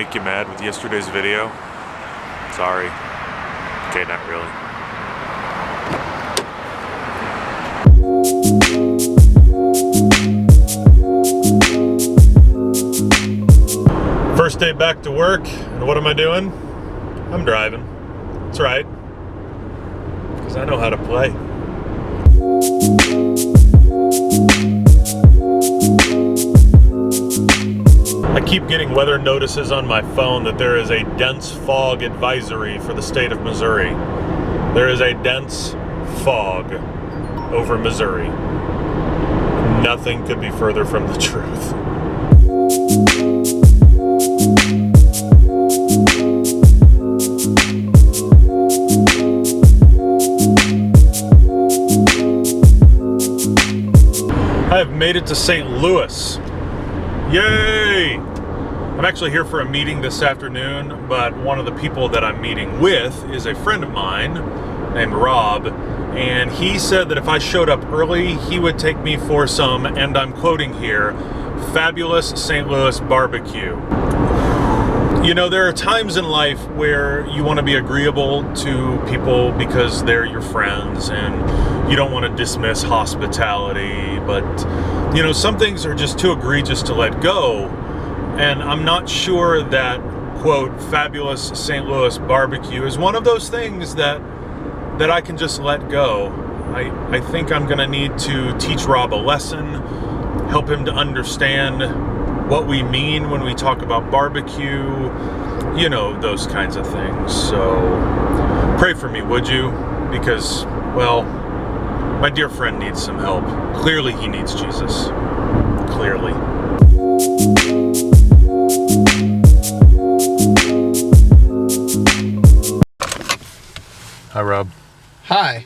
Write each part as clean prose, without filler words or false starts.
make you mad with yesterday's video? Sorry. Okay, not really. First day back to work, and what am I doing? I'm driving. That's right. Because I know how to play. I keep getting weather notices on my phone that there is a dense fog advisory for the state of Missouri. There is a dense fog over Missouri. Nothing could be further from the truth. I have made it to St. Louis. Yay! I'm actually here for a meeting this afternoon, but one of the people that I'm meeting with is a friend of mine named Rob, and he said that if I showed up early, he would take me for some, and I'm quoting here, fabulous St. Louis barbecue. You know, there are times in life where you want to be agreeable to people because they're your friends and you don't want to dismiss hospitality, but you know, some things are just too egregious to let go, and I'm not sure that, quote, fabulous St. Louis barbecue is one of those things that I can just let go. I think I'm going to need to teach Rob a lesson, help him to understand what we mean when we talk about barbecue, you know, those kinds of things. So pray for me, would you? Because, well, my dear friend needs some help. Clearly he needs Jesus. Clearly. Hi, Rob. Hi.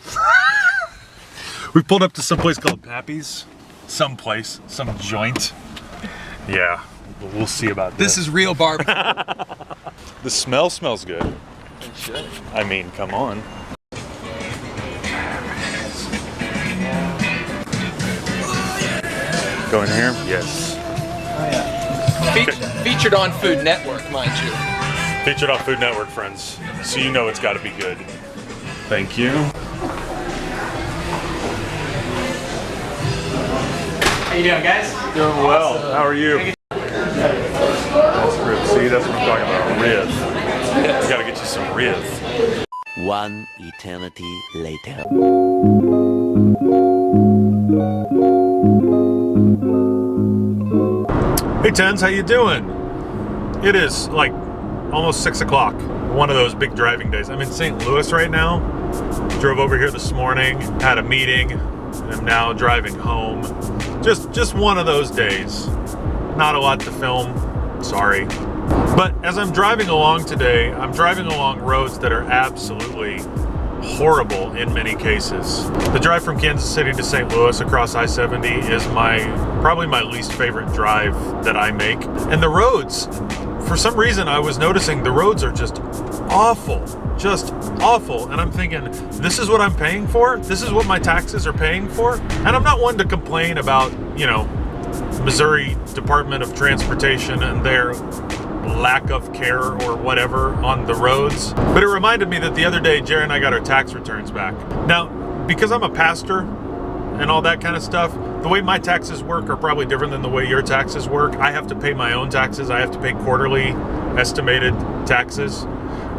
We pulled up to some place called Pappy's. Some joint. Yeah, we'll see about this. This is real barbecue. The smell smells good. It should. I mean, come on. Go in here? Yes. Oh, yeah. Featured on Food Network, mind you. Featured on Food Network, friends. So you know it's got to be good. Thank you. How you doing, guys? Doing well. Awesome. How are you? That's rib. See, that's what I'm talking about. Rib. We gotta get you some rib. One eternity later. Hey Tens, how you doing? It is like almost 6 o'clock. One of those big driving days. I'm in St. Louis right now. Drove over here this morning, had a meeting, and I'm now driving home. Just one of those days. Not a lot to film, sorry. But as I'm driving along today, I'm driving along roads that are absolutely horrible in many cases. The drive from Kansas City to St. Louis across I-70 is probably my least favorite drive that I make. And the roads, for some reason I was noticing the roads are just awful. And I'm thinking, this is what I'm paying for? This is what my taxes are paying for? And I'm not one to complain about, you know, Missouri Department of Transportation and their lack of care or whatever on the roads. But it reminded me that the other day, Jerry and I got our tax returns back. Now, because I'm a pastor and all that kind of stuff, the way my taxes work are probably different than the way your taxes work. I have to pay my own taxes. I have to pay quarterly estimated taxes.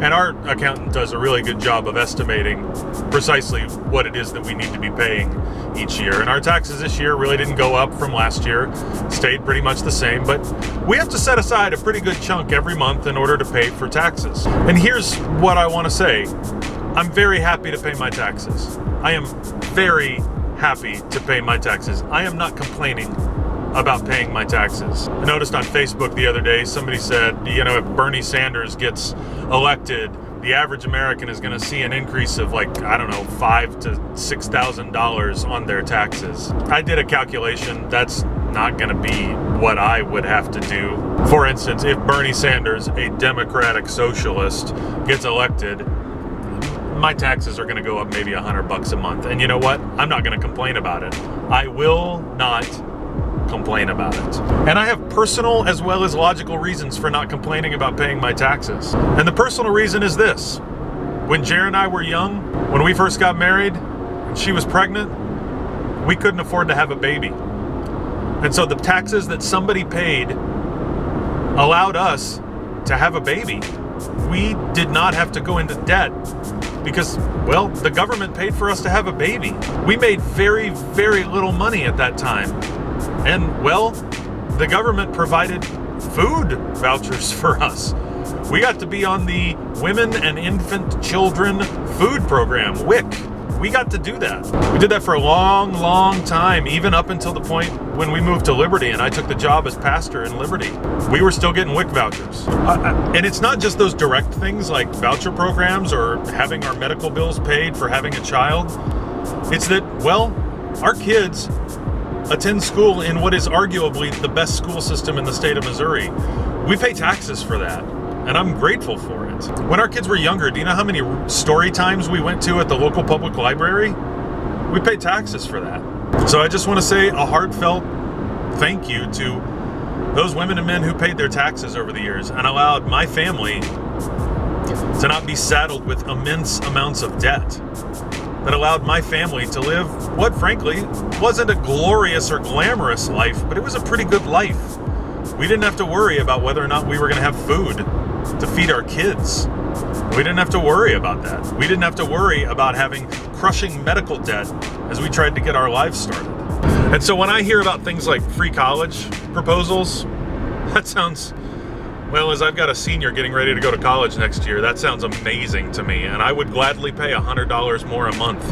And our accountant does a really good job of estimating precisely what it is that we need to be paying each year. And our taxes this year really didn't go up from last year, stayed pretty much the same, but we have to set aside a pretty good chunk every month in order to pay for taxes. And here's what I want to say. I'm very happy to pay my taxes. I am very happy to pay my taxes. I am not complaining about paying my taxes. I noticed on Facebook the other day, somebody said, you know, if Bernie Sanders gets elected, the average American is going to see an increase of like, I don't know, $5,000 to $6,000 on their taxes. I did a calculation. That's not going to be what I would have to do. For instance, if Bernie Sanders, a Democratic socialist, gets elected, my taxes are going to go up maybe $100 a month. And you know what? I'm not going to complain about it. I will not complain about it. And I have personal as well as logical reasons for not complaining about paying my taxes. And the personal reason is this. When Jer and I were young, when we first got married, and she was pregnant, we couldn't afford to have a baby. And so the taxes that somebody paid allowed us to have a baby. We did not have to go into debt because, well, the government paid for us to have a baby. We made very, very little money at that time. And, well, the government provided food vouchers for us. We got to be on the Women and Infant Children Food Program, WIC. We got to do that. We did that for a long, long time, even up until the point when we moved to Liberty and I took the job as pastor in Liberty. We were still getting WIC vouchers. And it's not just those direct things like voucher programs or having our medical bills paid for having a child. It's that, well, our kids attend school in what is arguably the best school system in the state of Missouri. We pay taxes for that. And I'm grateful for it. When our kids were younger, do you know how many story times we went to at the local public library? We paid taxes for that. So I just want to say a heartfelt thank you to those women and men who paid their taxes over the years and allowed my family to not be saddled with immense amounts of debt. That allowed my family to live what, frankly, wasn't a glorious or glamorous life, but it was a pretty good life. We didn't have to worry about whether or not we were going to have food to feed our kids. We didn't have to worry about that. We didn't have to worry about having crushing medical debt as we tried to get our lives started. And so when I hear about things like free college proposals, that sounds, well, as I've got a senior getting ready to go to college next year, that sounds amazing to me. And I would gladly pay $100 more a month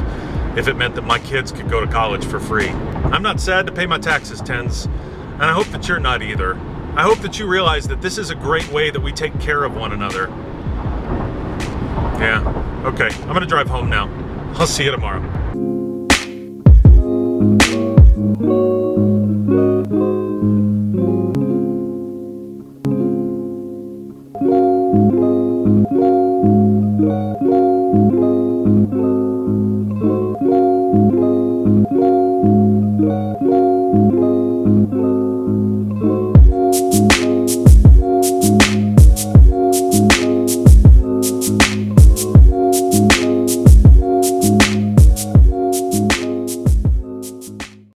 if it meant that my kids could go to college for free. I'm not sad to pay my taxes, Tens, and I hope that you're not either. I hope that you realize that this is a great way that we take care of one another. Yeah, okay, I'm gonna drive home now. I'll see you tomorrow.